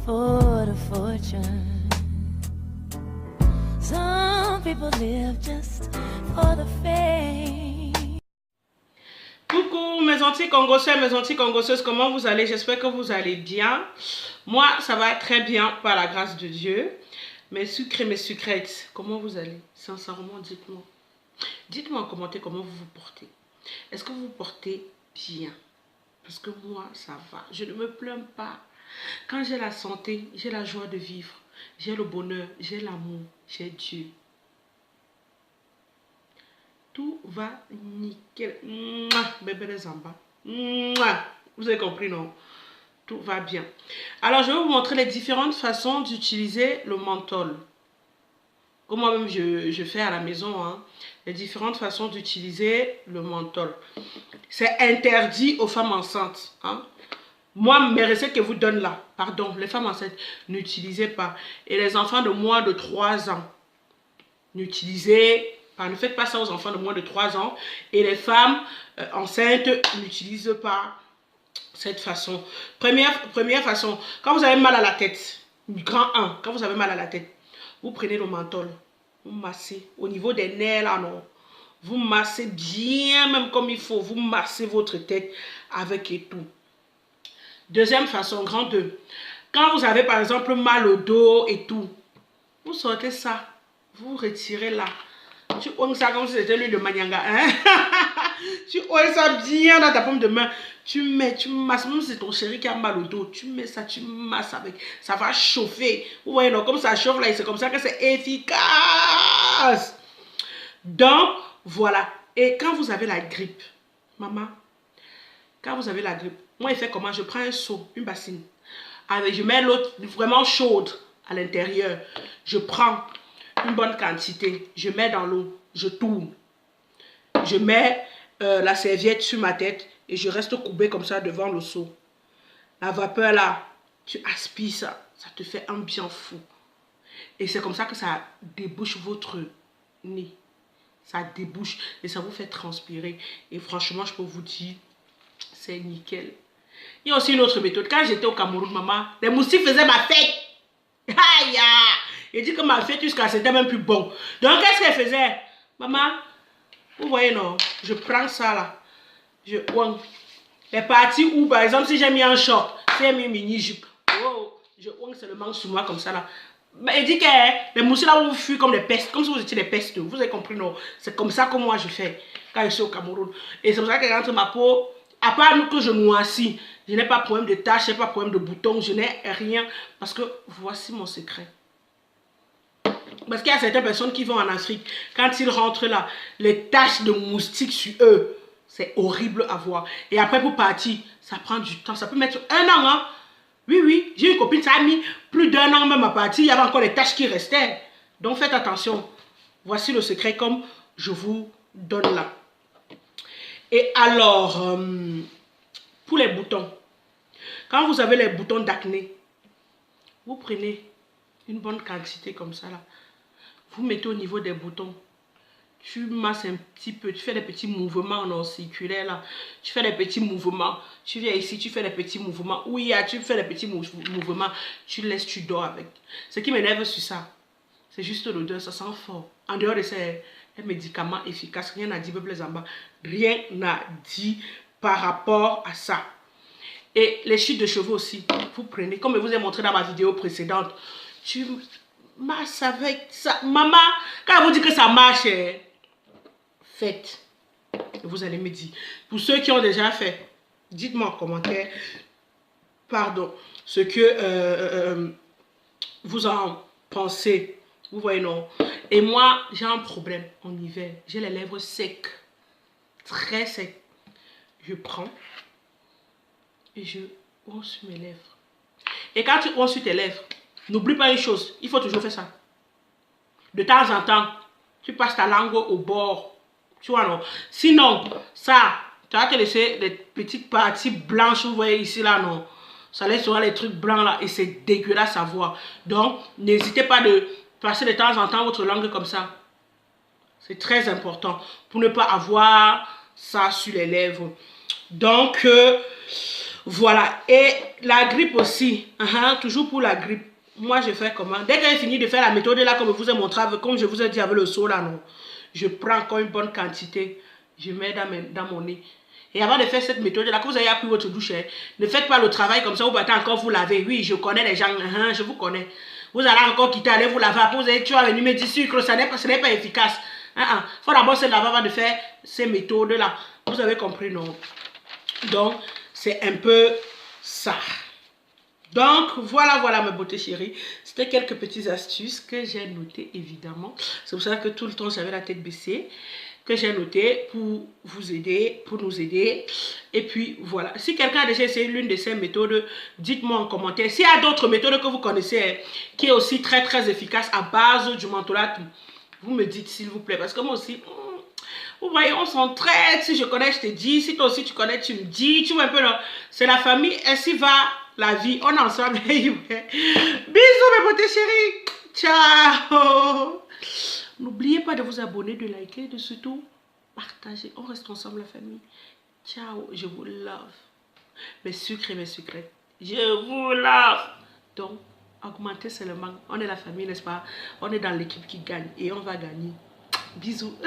afford a fortune. Some people live just for the fame. Coucou mes anti-congosseurs, mes anti-congosseuses, comment vous allez? J'espère que vous allez bien. Moi, ça va très bien par la grâce de Dieu. Mes sucrés, mes sucrètes, comment vous allez? Sincèrement, dites-moi. Dites-moi en commentaire comment vous vous portez. Est-ce que vous vous portez bien? Parce que moi, ça va. Je ne me plains pas. Quand j'ai la santé, j'ai la joie de vivre. J'ai le bonheur, j'ai l'amour, j'ai Dieu. Tout va nickel. Mouah, bébé les embats. Vous avez compris, non? Tout va bien. Alors, je vais vous montrer les différentes façons d'utiliser le menthol. Comme moi-même, je fais à la maison. Hein, les différentes façons d'utiliser le menthol. C'est interdit aux femmes enceintes. Hein. Moi, mes recettes que vous donne là, pardon, les femmes enceintes, n'utilisez pas. Et les enfants de moins de 3 ans, n'utilisez pas. Ne faites pas ça aux enfants de moins de 3 ans. Et les femmes enceintes n'utilisent pas cette façon. Première façon, quand vous avez mal à la tête, grand 1, quand vous avez mal à la tête, vous prenez le menthol, vous massez au niveau des nerfs là, non. Vous massez bien, même comme il faut, vous massez votre tête avec et tout. Deuxième façon, grand 2, quand vous avez par exemple mal au dos et tout, vous sortez ça, vous retirez là. Tu onges ça comme si c'était l'huile de manianga. Hein? Tu onges ça bien dans ta paume de main. Tu mets, tu masses. Même si c'est ton chéri qui a mal au dos, tu mets ça, tu masses avec. Ça va chauffer. Vous voyez, non, comme ça chauffe là, c'est comme ça que c'est efficace. Donc, voilà. Et quand vous avez la grippe, maman, quand vous avez la grippe, moi, il fait comment? Je prends un seau, une bassine. Je mets l'eau vraiment chaude à l'intérieur. Je prends une bonne quantité, je mets dans l'eau, je tourne, je mets la serviette sur ma tête et je reste courbé comme ça devant le seau. La vapeur là, tu aspires ça, ça te fait un bien fou. Et c'est comme ça que ça débouche votre nez. Ça débouche et ça vous fait transpirer. Et franchement, je peux vous dire, c'est nickel. Il y a aussi une autre méthode. Quand j'étais au Cameroun, maman, les moustiques faisaient ma fête. Aïe! Il dit que ma fête jusqu'à c'était même plus bon. Donc qu'est-ce qu'elle faisait? Maman, vous voyez non? Je prends ça là. Je ouang. Les parties où par exemple si j'ai mis un short, si j'ai mis une mini-jupe, oh, je ouang seulement sur moi comme ça là. Mais il dit que les moustiques là vous fuient comme des pestes, comme si vous étiez des pestes. Vous avez compris non? C'est comme ça que moi je fais quand je suis au Cameroun. Et c'est pour ça que quand ma peau, à part que je noircis, je n'ai pas de problème de taches, je n'ai pas de problème de boutons, je n'ai rien. Parce que voici mon secret. Parce qu'il y a certaines personnes qui vont en Afrique, quand ils rentrent là, les taches de moustiques sur eux, c'est horrible à voir. Et après pour partir, ça prend du temps, ça peut mettre 1 an. Hein? Oui, j'ai une copine, ça a mis plus d'1 an même à partir, il y avait encore les taches qui restaient. Donc faites attention. Voici le secret comme je vous donne là. Et alors, pour les boutons, quand vous avez les boutons d'acné, vous prenez une bonne quantité comme ça là. Vous mettez au niveau des boutons. Tu masses un petit peu, tu fais des petits mouvements non circulaires là. Tu fais des petits mouvements. Tu viens ici, tu fais des petits mouvements. Oui, tu fais des petits mouvements. Tu laisses, tu dors avec. Ce qui m'énerve sur ça, c'est juste l'odeur, ça sent fort. En dehors de ces médicaments efficaces, rien n'a dit, peuple en bas. Rien n'a dit par rapport à ça. Et les chutes de cheveux aussi, vous prenez, comme je vous ai montré dans ma vidéo précédente, tu masses avec ça. Maman, quand vous dit que ça marche, faites. Vous allez me dire. Pour ceux qui ont déjà fait, dites-moi en commentaire, pardon, ce que vous en pensez. Vous voyez, non? Et moi, j'ai un problème en hiver. J'ai les lèvres secs. Très secs. Je prends et je once sur mes lèvres. Et quand tu onces sur tes lèvres, n'oublie pas une chose, il faut toujours faire ça. De temps en temps, tu passes ta langue au bord. Tu vois, non? Sinon, ça, tu vas te laisser des petites parties blanches, vous voyez ici, là, non? Ça laissera les trucs blancs, là, et c'est dégueulasse à voir. Donc, n'hésitez pas de passer de temps en temps votre langue comme ça. C'est très important pour ne pas avoir ça sur les lèvres. Donc, Voilà. Et la grippe aussi. Toujours pour la grippe. Moi, je fais comment? Dès que j'ai fini de faire la méthode là, comme je vous ai montré, comme je vous ai dit avec le seau là, non. Je prends encore une bonne quantité. Je mets dans mon nez. Et avant de faire cette méthode-là, que vous avez appris votre douche, ne faites pas le travail comme ça, vous battez encore vous laver. Oui, je connais les gens, je vous connais. Vous allez encore quitter, aller vous laver. Après, vous allez, tu vas venir me dire sucre, ce n'est pas efficace. Il faut d'abord se laver avant de faire ces méthodes-là. Vous avez compris, non? Donc, c'est un peu ça. Donc, voilà mes beautés chéries. C'était quelques petites astuces que j'ai notées, évidemment. C'est pour ça que tout le temps, j'avais la tête baissée. Que j'ai noté pour vous aider, pour nous aider. Et puis voilà. Si quelqu'un a déjà essayé l'une de ces méthodes, dites-moi en commentaire. S'il y a d'autres méthodes que vous connaissez, qui est aussi très très efficace à base du mentholat, vous me dites s'il vous plaît. Parce que moi aussi, vous voyez, on s'entraide. Si je connais, je te dis. Si toi aussi tu connais, tu me dis. Tu vois un peu, c'est la famille. Ainsi va la vie. On est ensemble. Bisous mes beautés chéries. Ciao. N'oubliez pas de vous abonner, de liker, de surtout partager. On reste ensemble, la famille. Ciao, je vous love. Mes sucres et mes sucrètes. Je vous love. Donc, augmentez seulement. On est la famille, n'est-ce pas? On est dans l'équipe qui gagne et on va gagner. Bisous.